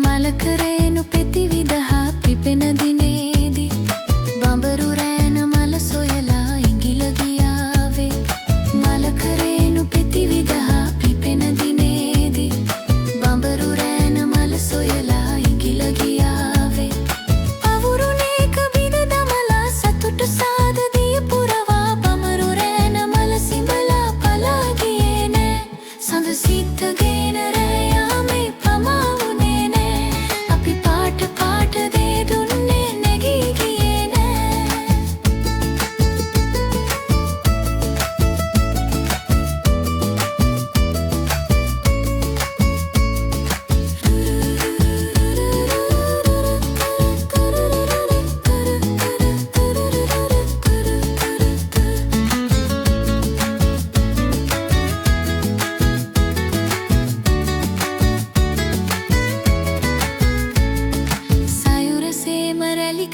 මලකරේනු පෙති විදහා පිපෙන දිනේදී බඹරු රෑන මල සොයලා ඉඟිල ගියාවේ. මලකරේනු පෙති විදහා පිපෙන දිනේදී බඹරු රෑන මල සොයලා ඉඟිල ගියාවේ. අවුරුණේක බිඳ දමලා සතුට සාද දිය පුරවා බඹරු රෑන මල සිඹලා පලා ගියේ නෑ. සඳ සිතගෙන රෑ යාමේ පමා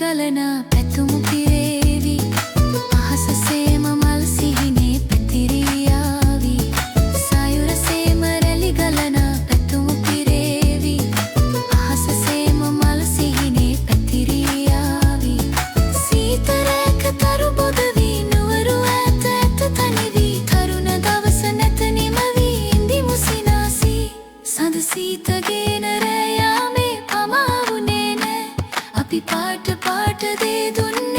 ගලනා පැතුමු පිරේවි අහස සේම මල් සිහිනේ පැතිරියාවි. සයුරසේම රැලි ගලනා පැතුමු පිරේවි අහස සේම මල් සිහිනේ පැතිරියාවි. සීතරෑක තරු බොදවි නුවරු ඈත ඇත තනිවි තරුණ දවස නැත නිමවි ඉඳිමු සිනාසි. සඳ සීතගෙන රෑ යාමේ පමා වුණේ නෑ අපි පාට පාට දේ දුන්න